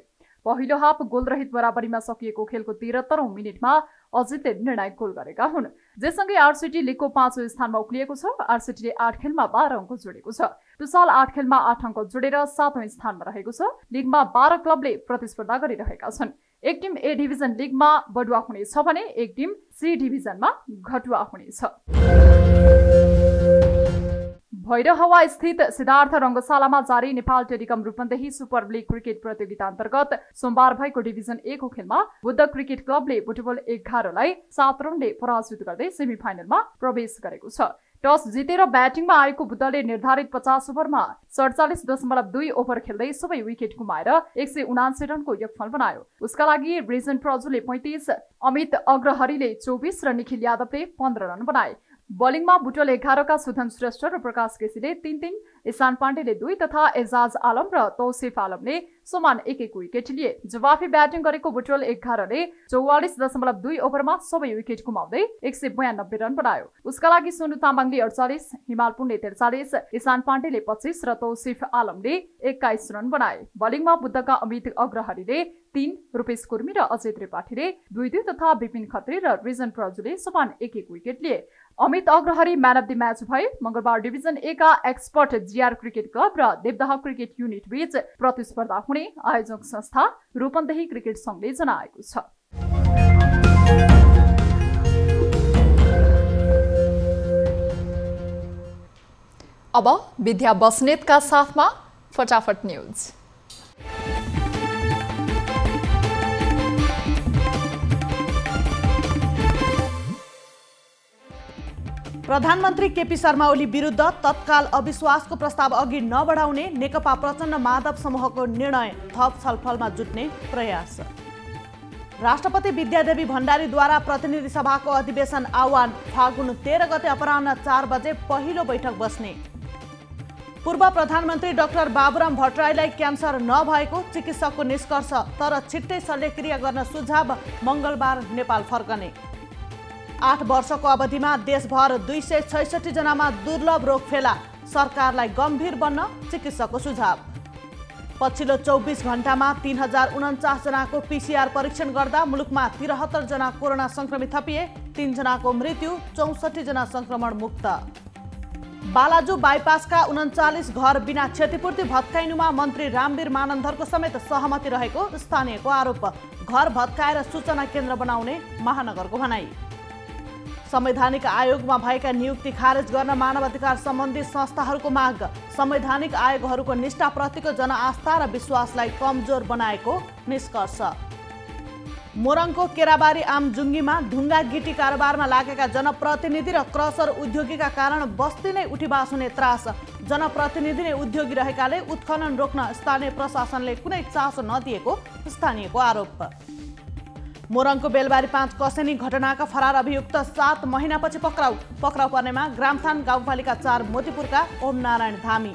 Speaker 2: पहिलो हाफ गोलरहित बराबरीमा सकिएको खेलको 73औं मिनेटमा अजितले निर्णायक गोल गरेका हुन्। जससँगै आरसिटी लिगको 5औं स्थानमा उक्लिएको छ। आरसिटीले 8 खेलमा 12 अङ्क जोडेको छ। टुसाल 8 खेलमा 8 अङ्क जोडेर 7औं स्थानमा रहेको छ। लिगमा 12 क्लबले प्रतिस्पर्धा गरिरहेका छन्। एक टिम ए डिभिजन लिगमा बढुवा हुनेछ भने एक टिम सी डिभिजनमा घटुवा हुनेछ। भैरहवा स्थित सिद्धार्थ रङ्गशालामा जारी Nepal telecom Rupandehi super league cricket प्रतियोगिता अन्तर्गत सोमबार भएको डिभिजन ए को खेलमा बुद्ध क्रिकेट क्लबले बुटबल 11लाई 7 रनले पराजित गर्दै सेमिफाइनलमा प्रवेश गरेको छ। टस जितेर ब्याटिङमा आएको बुद्धले निर्धारित 50 ओभरमा 47.2 ओभर खेल्दै सबै विकेट गुमाएर 179 रनको योगफल बनायो। उसका लागि रिजन प्रजुले 35, अमित अग्रहरीले 24 र निखिल यादवले 15 रन बनाए। बलिङमा बुटल 11 का सुधन श्रेष्ठ र प्रकाश केसीले 3-3, ईशान पाण्डेले 2 तथा एजाज आलम र तौसिफ आलमले समान 1-1 विकेट लिए। जवाफी ब्याटिङ गरेको बुटल 11ले 44.2 ओभरमा सबै विकेट गुमाउँदै 192 रन बनायो। उसका लागि सोनु तामाङले 48, हिमाल पुनले 43, ईशान पाण्डेले 25 र तौसिफ आलमले 21 रन बनाए। बलिङमा बुद्धका अमित अग्रहरीले 3, रूपेश कुर्मी र अजय त्रिपाठीले 2-2 तथा विपिन खत्री र रिजन प्रजुले समान 1-1 विकेट लिए। Amit Agrahari man of the match भए। मंगलबार डिभिजन ए का एक्सपर्ट जीआर क्रिकेट क्लब र देवदह क्रिकेट युनिट बीच प्रतिस्पर्धा हुने आयोजक संस्था रूपन्देही क्रिकेट संघले जनाएको छ। अब विद्या बस्नेतका साथमा फटाफट न्युज।
Speaker 18: प्रधानमन्त्री केपी शर्मा ओली विरुद्ध तत्काल अविश्वासको प्रस्ताव अघि नबढाउने नेकपा प्रचण्ड माधव समूहको निर्णय, थप छलफलमा जुट्ने प्रयास। राष्ट्रपति विद्यादेवी भण्डारीद्वारा प्रतिनिधि सभाको अधिवेशन आह्वान, फागुन 13 गते अपराह्न 4 बजे पहिलो बैठक बस्ने। पूर्व प्रधानमन्त्री डाक्टर बाबुराम भट्टराईलाई क्यान्सर नभएको चिकित्सकको निष्कर्ष, तर छिट्टै शल्यक्रिया गर्न सुझाव, मङ्गलबार नेपाल फर्कने। 8 वर्षको अवधिमा देशभर 266 जनामा दुर्लभ रोग फेला, सरकारलाई गम्भीर बन्न चिकित्सकको सुझाव। पछिल्लो 24 घण्टामा 3049 जनाको पीसीआर परीक्षण गर्दा मुलुकमा 73 जना कोरोना संक्रमित थपिए, 3 जनाको मृत्यु, 64 जना संक्रमण मुक्त। बालाजु बाइपासका 39 घर बिना क्षतिपूर्ति भत्काइनुमा मन्त्री रामवीर मानन्धरको समेत सहमति रहेको स्थानीयको आरोप। घर भत्काएर सूचना केन्द्र बनाउने महानगरको भनाई। संवैधानिक आयोगमा भएका नियुक्ति खारेज गर्न मानवाधिकार सम्बन्धी संस्थाहरूको माग। संवैधानिक आयोगहरूको निष्ठाप्रतिको जनआस्था र विश्वासलाई कमजोर बनाएको निष्कर्ष। मोरङको केराबारी आमजुङ्गीमा ढुङ्गा गिटी कारोबारमा लागेका जनप्रतिनिधि र क्रसर उद्योगीका कारण बस्ती नै उठीबास हुने त्रास। जनप्रतिनिधि नै उद्योगी रहेकाले उत्खनन रोक्न स्थानीय प्रशासनले कुनै चासो नदिएको स्थानीयको आरोप। मोरङको बेलबारी 5 कसेनी घटनाका फरार अभियुक्त 7 महिनापछि पक्राउ पर्नेमा ग्रामथान गाउँपालिका 4 मोतीपुरका ओम नारायण धामी।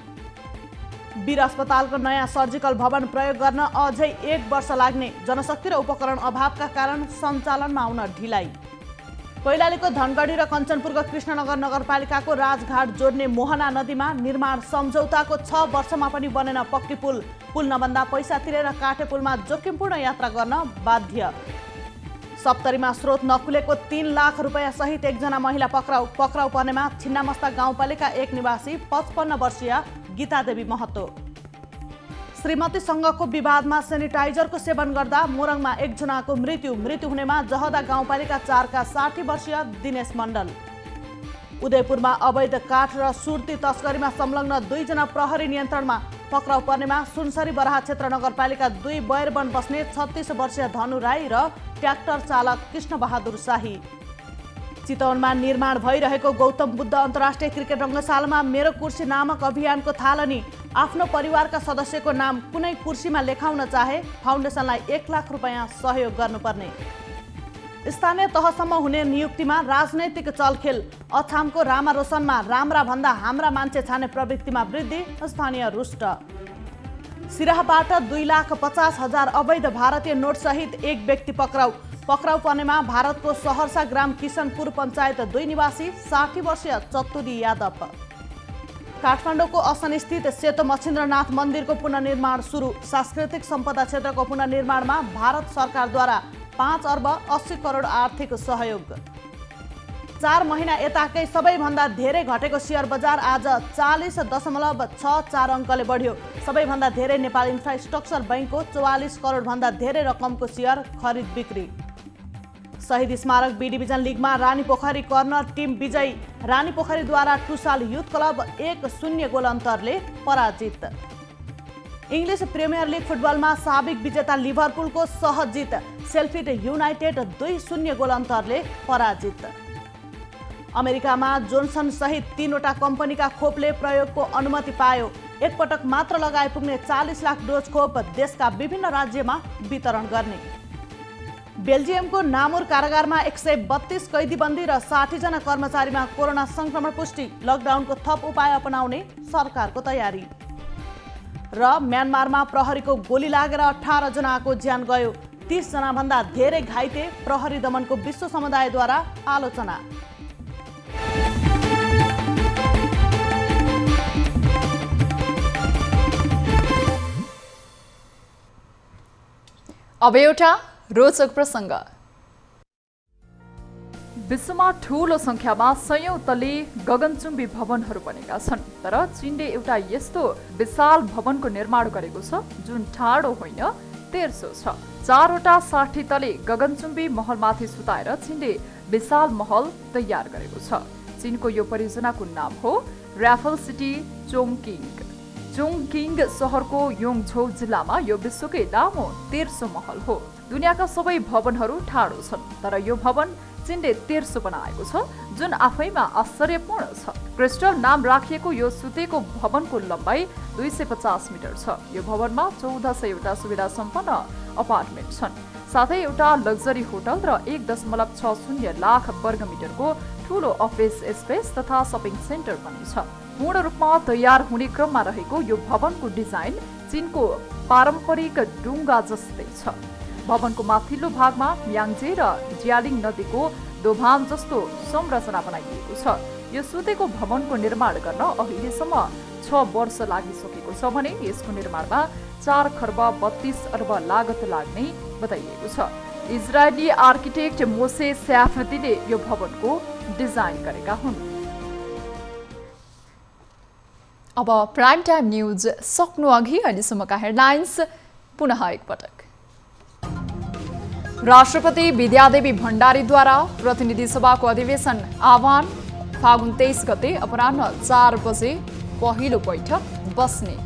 Speaker 18: वीर अस्पतालको नयाँ सर्जिकल भवन प्रयोग गर्न अझै 1 वर्ष लाग्ने। जनशक्ति र उपकरण अभावका कारण सञ्चालनमा आउन ढिलाइ। कैलालीको धनगढी र कञ्चनपुरको कृष्णनगर नगरपालिकाको राजघाट जोड्ने मोहना नदीमा निर्माण सम्झौताको 6 वर्षमा पनि बनेन पक्की पुल। पुल नबन्दा पैसा तिरेर काटे पुलमा जोखिमपूर्ण यात्रा गर्न बाध्य। सप्तरीमा स्रोत नखुलेको 3 लाख रुपैयाँ सहित एकजना महिला पक्राउ पर्नेमा छिन्नामस्ता गाउँपालिका 1 निवासी 55 वर्षीय गीतादेवी महतो। श्रीमतीसँगको विवादमा सेनिटाइजरको सेवन गर्दा मोरङमा 1 जनाको मृत्यु हुनेमा जहदा गाउँपालिका 4 का 60 वर्षीय दिनेश मण्डल। उदयपुरमा अवैध काठ र सुर्ती तस्करीमा संलग्न 2 जना प्रहरी नियन्त्रणमा। पक्राउ पर्नेमा सुनसरी बराहा क्षेत्र नगरपालिका 2 बैरवन बस्ने 36 वर्षीय धनु राई र ट्र्याक्टर चालक कृष्ण बहादुर शाही। चितवनमा निर्माण भइरहेको गौतम बुद्ध अन्तर्राष्ट्रिय क्रिकेट रङ्गशालामा मेरो कुर्सी नामक अभियानको थालनी। आफ्नो परिवारका सदस्यको नाम कुनै कुर्सीमा लेखाउन चाहे फाउन्डेसनलाई 1 लाख रुपैयाँ सहयोग गर्नुपर्ने। स्थानीय तहसम्म हुने नियुक्तिमा राजनैतिक चलखेल। अछामको रामा रोशनमा राम्रा भन्दा हाम्रा मान्छे छाने प्रवृत्तिमा वृद्धि। स्थानीय रुष्ट। सिराहाबाट 2,50,000 अवैध भारतीय नोट सहित 1 व्यक्ति पक्राउ पर्नेमा भारतको सहरसा ग्राम किशनपुर पञ्चायत 2 निवासी 60 वर्षीय चतुरी यादव। काठमाडौँको असनस्थित सेतो मच्छिन्द्रनाथ मन्दिरको पुनर्निर्माण सुरु। सांस्कृतिक सम्पदा क्षेत्रको पुनर्निर्माणमा भारत सरकारद्वारा 5 अर्ब 80 करोड आर्थिक सहयोग। 4 महिना यताकै सबैभन्दा धेरै घटेको सेयर बजार आज 40.64 अङ्कले बढ्यो। सबैभन्दा धेरै नेपाल इन्फ्रास्ट्रक्चर बैंकको 44 करोड भन्दा धेरै रकमको सेयर खरिद बिक्री। शहीद स्मारक बी डिभिजन लिगमा रानीपोखरी कर्नर टिम विजयी। रानीपोखरीद्वारा टुसाल युथ क्लब 1-0 गोल अन्तरले पराजित। इङ्ग्लिस प्रिमियर लिग फुटबलमा साबिक विजेता लिभरपुलको सहज जित। सेल्फिड युनाइटेड 2-0 गोल अन्तरले पराजित। अमेरिकामा जोन्सन सहित 3 वटा कम्पनीका खोपले प्रयोगको अनुमति पायो। एकपटक मात्र लगाए पुग्ने 40 लाख डोज खोप देशका विभिन्न राज्यमा वितरण गर्ने। बेल्जियमको नामुर कारागारमा 132 कैदीबन्दी र 60 जना कर्मचारीमा कोरोना संक्रमण पुष्टि। लकडाउनको थप उपाय अपनाउने सरकारको तयारी। र म्यानमारमा प्रहरीको गोली लागेर 18 जनाको ज्यान गयो। 30 जना भन्दा धेरै घाइते। प्रहरी दमनको विश्व समुदायद्वारा आलोचना।
Speaker 2: अब एउटा रोचक प्रसङ्ग। विश्वमा ठूलो संख्यामा 100औं तले गगनचुम्बी भवनहरू बनेका छन्। तर चीनले एउटा यस्तो विशाल भवनको निर्माण गरेको छ जुन ठाडो होइन, तेर्सो छ। 4 वटा 60 तले गगनचुम्बी महलमाथि सुताएर चीनले विशाल महल तयार गरेको छ। चीनको यो परियोजनाको नाम हो ऱ्याफल सिटी चोङकिङ। चोङकिङ सहरको योङझौ जिल्लामा यो विश्वकै लामो तेर्सो महल हो। दुनियाँका सबै भवनहरू ठाडो छन्, तर यो भवन चीनले तेर्सो बनाएको छ जुन आफैमा आश्चर्यपूर्ण छ। क्रिस्टल नाम राखिएको यो सुतेको भवनको लम्बाइ 250 मिटर छ। यो भवनमा 1400 वटा सुविधा सम्पन्न अपार्टमेन्ट छन्। साथै एउटा लग्जरी होटल र 1.60 लाख वर्ग मिटरको ठूलो अफिस स्पेस तथा शपिङ सेन्टर पनि छ। पूर्ण रूपमा तयार हुने क्रममा रहेको यो भवनको डिजाइन चीनको पारम्परिक डुङ्गा जस्तै छ। भवनको माथिल्लो भागमा याङजे र जियालिङ नदीको दोभान जस्तो संरचना बनाइएको छ। यो सुतेको भवनको निर्माण गर्न अहिलेसम्म 6 वर्ष लागिसकेको छ भने यसको निर्माणमा 4 खर्ब 32 अर्ब लागत लाग्ने बताइएको छ। इजरायली आर्किटेक्ट मोसे स्याफदीले यो भवनको डिजाइन गरेका हुन्। अब प्राइम टाइम न्यूज सक्नु अघि अहिलेसम्मका हेडलाइन्स पुनः एकपटक। राष्ट्रपति विद्यादेवी भण्डारीद्वारा प्रतिनिधि सभाको अधिवेशन आह्वान। फागुन 23 गते अपराह्न 4 बजे पहिलो बैठक बस्ने।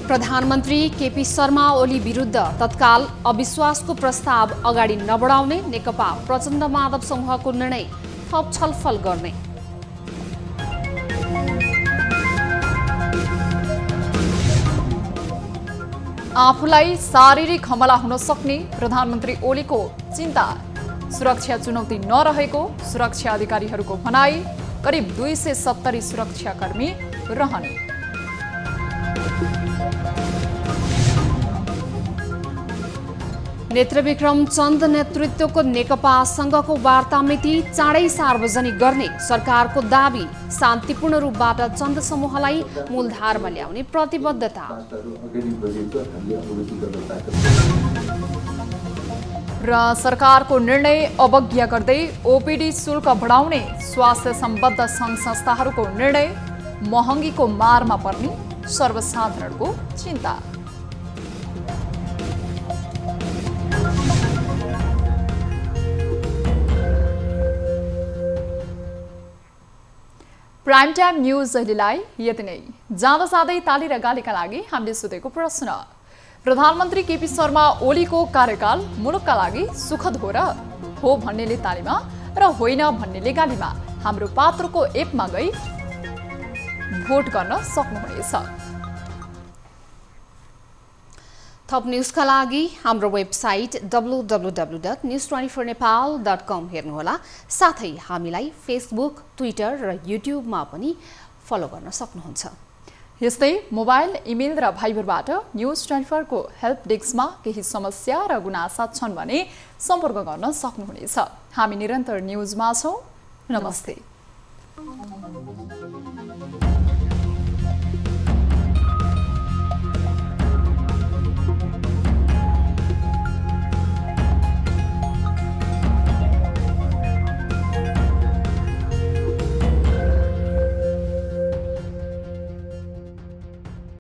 Speaker 1: प्रधानमन्त्री केपी शर्मा ओली विरुद्ध तत्काल अविश्वासको प्रस्ताव अगाडि नबढाउने नेकपा प्रचण्ड माधव समूहको निर्णय, थप छलफल गर्ने।
Speaker 2: आफूलाई शारीरिक हमला हुन सक्ने प्रधानमन्त्री ओलीको चिन्ता। सुरक्षा चुनौती नरहेको सुरक्षा अधिकारीहरूको भनाई। करिब 270 सुरक्षाकर्मी रहने।
Speaker 1: नेत्रविक्रम चन्द नेतृत्वको नेकपासँगको वार्ता मिति चाँडै सार्वजनिक गर्ने सरकारको दाबी। शान्तिपूर्ण रूपबाट चन्द समूहलाई मूलधारमा ल्याउने प्रतिबद्धता।
Speaker 2: र सरकारको निर्णय अवज्ञा गर्दै ओपीडी शुल्क बढाउने स्वास्थ्य सम्बद्ध सङ्घ संस्थाहरूको निर्णय। महँगीको मारमा पर्ने सर्वसाधारणको चिन्ता। प्राइम टाइम न्यूज अहिलेलाई यति नै। जाँदा साँदै ताली र गालीका लागि हामीले सोधेको प्रश्न, प्रधानमन्त्री केपी शर्मा ओलीको कार्यकाल मुलुकका लागि सुखद हो भन्नेले तालीमा र होइन भन्नेले गालीमा हाम्रो पात्रोको एपमा गई भोट गर्न सक्नुहुनेछ।
Speaker 1: थप न्यूजका लागि हाम्रो वेबसाइट www.news24nepal.com हेर्नुहोला। साथै हामीलाई फेसबुक, ट्विटर र युट्युबमा पनि फलो गर्न सक्नुहुन्छ।
Speaker 2: यस्तै मोबाइल, इमेल र भाइबरबाट न्युज 24 को हेल्प डेस्कमा केही समस्या र गुनासा छन् भने सम्पर्क गर्न सक्नुहुनेछ। हामी निरन्तर न्युजमा छौं। नमस्ते।